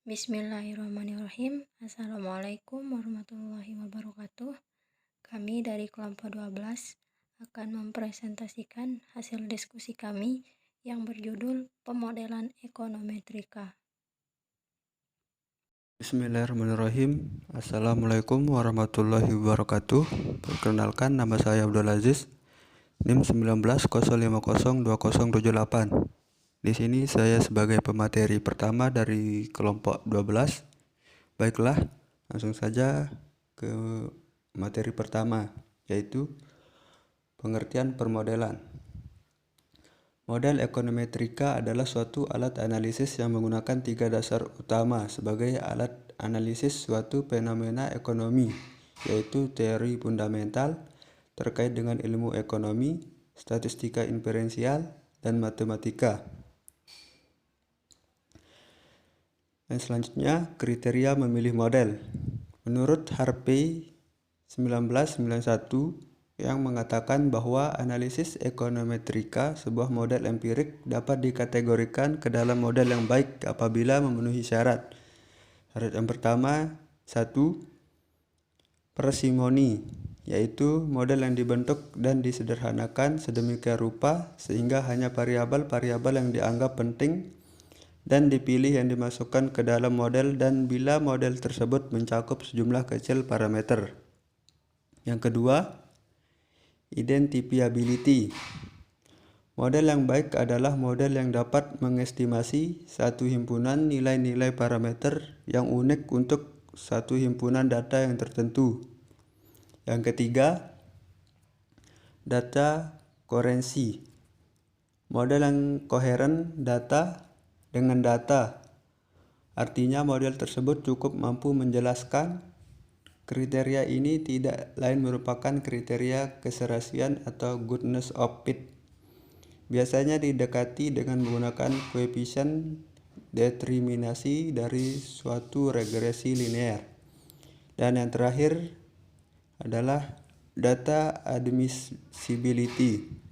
Bismillahirrahmanirrahim. Assalamualaikum warahmatullahi wabarakatuh. Kami dari kelompok 12 akan mempresentasikan hasil diskusi kami yang berjudul Pemodelan Ekonometrika. Bismillahirrahmanirrahim. Assalamualaikum warahmatullahi wabarakatuh. Perkenalkan, nama saya Abdul Aziz, NIM 19050208. Di sini saya sebagai pemateri pertama dari kelompok 12. Baiklah, langsung saja ke materi pertama, yaitu pengertian permodelan. Model ekonometrika adalah suatu alat analisis yang menggunakan 3 dasar utama sebagai alat analisis suatu fenomena ekonomi, yaitu teori fundamental terkait dengan ilmu ekonomi, statistika inferensial, dan matematika. Dan selanjutnya, kriteria memilih model. Menurut Harvey 1991 yang mengatakan bahwa analisis ekonometrika, sebuah model empirik, dapat dikategorikan ke dalam model yang baik apabila memenuhi syarat. Syarat yang pertama, 1. Parsimoni, yaitu model yang dibentuk dan disederhanakan sedemikian rupa sehingga hanya variabel-variabel yang dianggap penting dan dipilih yang dimasukkan ke dalam model, dan bila model tersebut mencakup sejumlah kecil parameter. Yang kedua, identifiability. Model yang baik adalah model yang dapat mengestimasi satu himpunan nilai-nilai parameter yang unik untuk satu himpunan data yang tertentu. Yang ketiga, data koherensi. Model yang koheren data dengan data. Artinya model tersebut cukup mampu menjelaskan. Kriteria ini tidak lain merupakan kriteria keserasian atau goodness of fit. Biasanya didekati dengan menggunakan koefisien determinasi dari suatu regresi linear. Dan yang terakhir adalah data admissibility.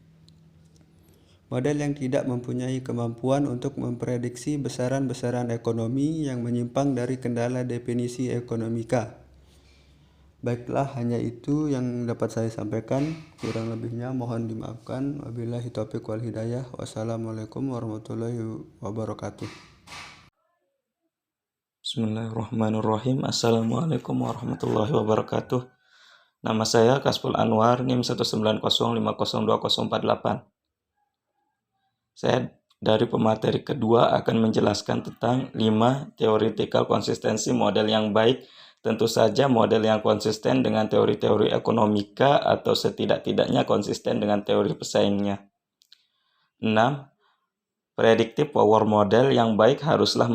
Model yang tidak mempunyai kemampuan untuk memprediksi besaran-besaran ekonomi yang menyimpang dari kendala definisi ekonomika. Baiklah, hanya itu yang dapat saya sampaikan. Kurang lebihnya mohon dimaafkan. Wabillahi taufiq wal hidayah. Wassalamualaikum warahmatullahi wabarakatuh. Bismillahirrahmanirrahim. Assalamualaikum warahmatullahi wabarakatuh. Nama saya Kasful Anwar, NIM 190502048. Saya dari pemateri kedua akan menjelaskan tentang 5 theoretical konsistensi model yang baik. Tentu saja model yang konsisten dengan teori-teori ekonomika atau setidak-tidaknya konsisten dengan teori pesaingnya. 6. Predictive power model yang baik haruslah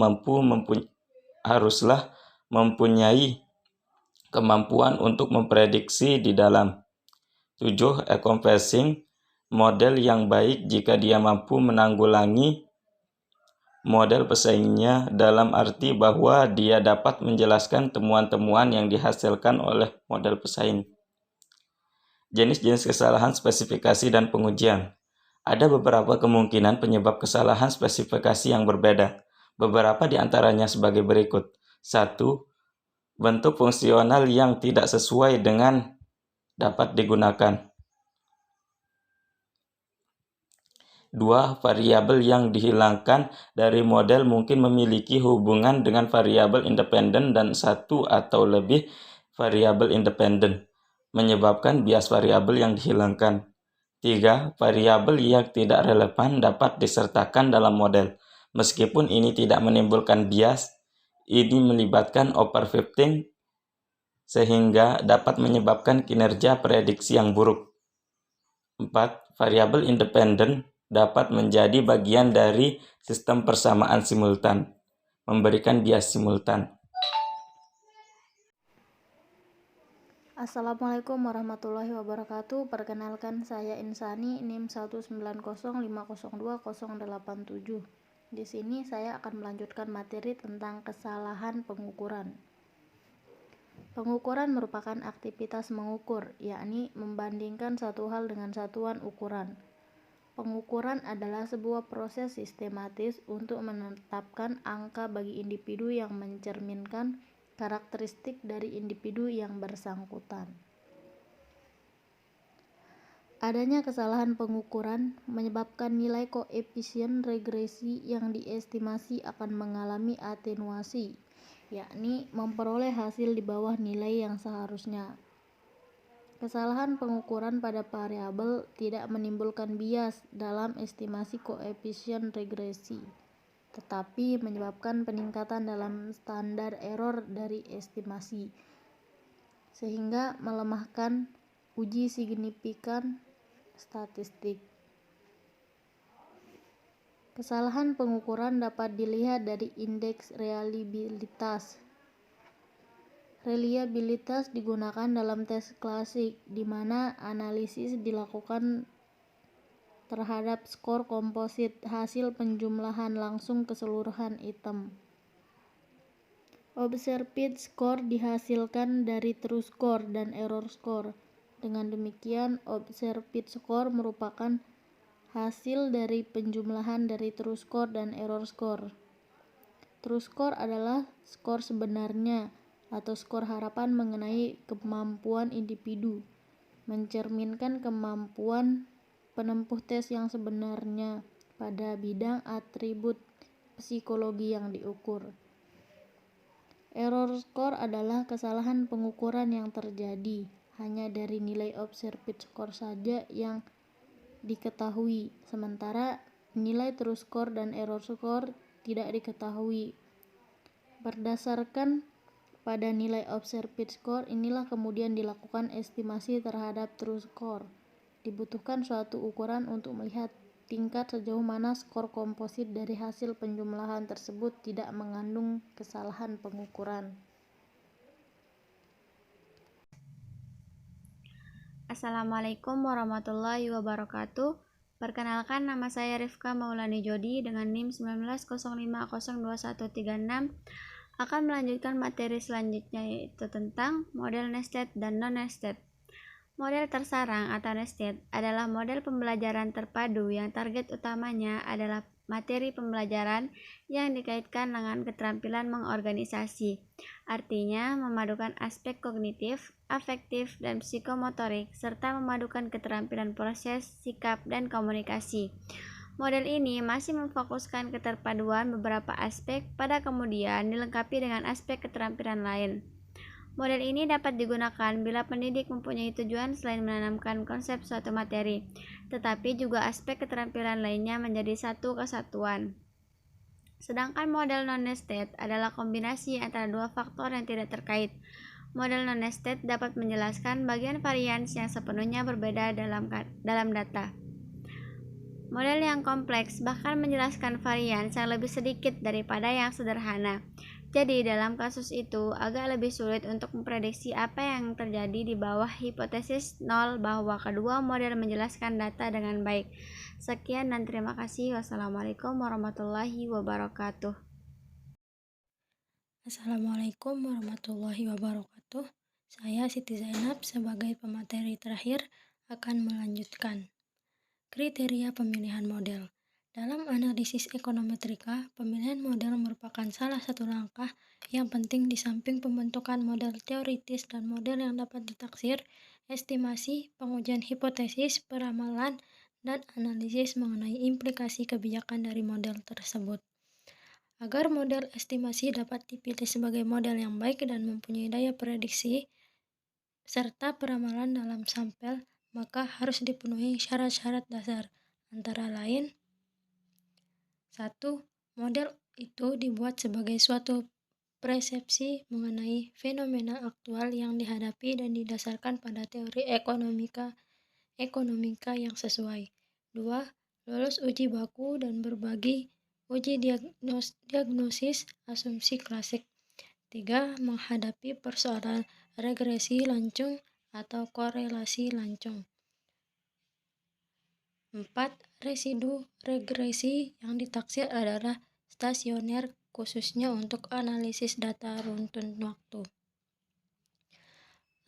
mempunyai kemampuan untuk memprediksi di dalam. 7. Encompassing model yang baik jika dia mampu menanggulangi model pesaingnya, dalam arti bahwa dia dapat menjelaskan temuan-temuan yang dihasilkan oleh model pesaing. Jenis-jenis kesalahan spesifikasi dan pengujian. Ada beberapa kemungkinan penyebab kesalahan spesifikasi yang berbeda. Beberapa di antaranya sebagai berikut. 1. Bentuk fungsional yang tidak sesuai dengan dapat digunakan. 2. Variabel yang dihilangkan dari model mungkin memiliki hubungan dengan variabel independen dan satu atau lebih variabel independen, menyebabkan bias variabel yang dihilangkan. 3. Variabel yang tidak relevan dapat disertakan dalam model. Meskipun ini tidak menimbulkan bias, ini melibatkan overfitting sehingga dapat menyebabkan kinerja prediksi yang buruk. 4. Variabel independen dapat menjadi bagian dari sistem persamaan simultan, memberikan bias simultan. Assalamualaikum warahmatullahi wabarakatuh. Perkenalkan, saya Insani, NIM 19050020087. Di sini saya akan melanjutkan materi tentang kesalahan pengukuran. Pengukuran merupakan aktivitas mengukur, yakni membandingkan satu hal dengan satuan ukuran. Pengukuran adalah sebuah proses sistematis untuk menetapkan angka bagi individu yang mencerminkan karakteristik dari individu yang bersangkutan. Adanya kesalahan pengukuran menyebabkan nilai koefisien regresi yang diestimasi akan mengalami atenuasi, yakni memperoleh hasil di bawah nilai yang seharusnya. Kesalahan pengukuran pada variabel tidak menimbulkan bias dalam estimasi koefisien regresi, tetapi menyebabkan peningkatan dalam standar error dari estimasi, sehingga melemahkan uji signifikan statistik. Kesalahan pengukuran dapat dilihat dari indeks reliabilitas. Reliabilitas digunakan dalam tes klasik, di mana analisis dilakukan terhadap skor komposit hasil penjumlahan langsung keseluruhan item. Observed score dihasilkan dari true score dan error score. Dengan demikian, observed score merupakan hasil dari penjumlahan dari true score dan error score. True score adalah skor sebenarnya atau skor harapan mengenai kemampuan individu, mencerminkan kemampuan penempuh tes yang sebenarnya pada bidang atribut psikologi yang diukur. Error score adalah kesalahan pengukuran yang terjadi hanya dari nilai observed score saja yang diketahui, sementara nilai true score dan error score tidak diketahui. Berdasarkan pada nilai observed score, inilah kemudian dilakukan estimasi terhadap true score. Dibutuhkan suatu ukuran untuk melihat tingkat sejauh mana skor komposit dari hasil penjumlahan tersebut tidak mengandung kesalahan pengukuran. Assalamualaikum warahmatullahi wabarakatuh. Perkenalkan, nama saya Rifka Maulani Jodi dengan NIM 1905021136. Akan melanjutkan materi selanjutnya, yaitu tentang model nested dan non-nested. Model tersarang atau nested adalah model pembelajaran terpadu yang target utamanya adalah materi pembelajaran yang dikaitkan dengan keterampilan mengorganisasi. Artinya, memadukan aspek kognitif, afektif, dan psikomotorik, serta memadukan keterampilan proses, sikap, dan komunikasi. Model ini masih memfokuskan keterpaduan beberapa aspek, pada kemudian dilengkapi dengan aspek keterampilan lain. Model ini dapat digunakan bila pendidik mempunyai tujuan selain menanamkan konsep suatu materi, tetapi juga aspek keterampilan lainnya menjadi satu kesatuan. Sedangkan model non-nested adalah kombinasi antara dua faktor yang tidak terkait. Model non-nested dapat menjelaskan bagian varians yang sepenuhnya berbeda dalam data. Model yang kompleks bahkan menjelaskan varians yang lebih sedikit daripada yang sederhana. Jadi dalam kasus itu agak lebih sulit untuk memprediksi apa yang terjadi di bawah hipotesis nol bahwa kedua model menjelaskan data dengan baik. Sekian dan terima kasih. Wassalamualaikum warahmatullahi wabarakatuh. Assalamualaikum warahmatullahi wabarakatuh. Saya Siti Zainab sebagai pemateri terakhir akan melanjutkan kriteria pemilihan model. Dalam analisis ekonometrika, pemilihan model merupakan salah satu langkah yang penting di samping pembentukan model teoritis dan model yang dapat ditaksir, estimasi, pengujian hipotesis, peramalan, dan analisis mengenai implikasi kebijakan dari model tersebut. Agar model estimasi dapat dipilih sebagai model yang baik dan mempunyai daya prediksi serta peramalan dalam sampel, maka harus dipenuhi syarat-syarat dasar, antara lain 1. Model itu dibuat sebagai suatu persepsi mengenai fenomena aktual yang dihadapi dan didasarkan pada teori ekonomika yang sesuai. 2. Lolos uji baku dan berbagi uji diagnosis asumsi klasik. 3. Menghadapi persoalan regresi lancung atau korelasi lancung. 4. Residu regresi yang ditaksir adalah stasioner khususnya untuk analisis data runtun waktu.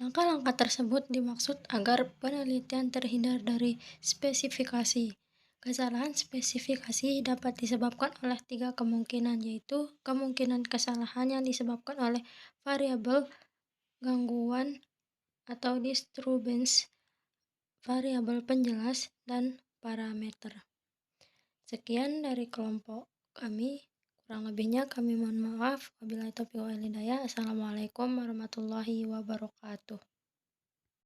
Langkah-langkah tersebut dimaksud agar penelitian terhindar dari spesifikasi, Kesalahan spesifikasi dapat disebabkan oleh 3 kemungkinan, yaitu kemungkinan kesalahan yang disebabkan oleh variabel, gangguan atau disturbance, variabel penjelas, dan parameter. Sekian dari kelompok kami. Kurang lebihnya kami mohon maaf. Wabillahi taufiq wal hidayah. Assalamualaikum warahmatullahi wabarakatuh.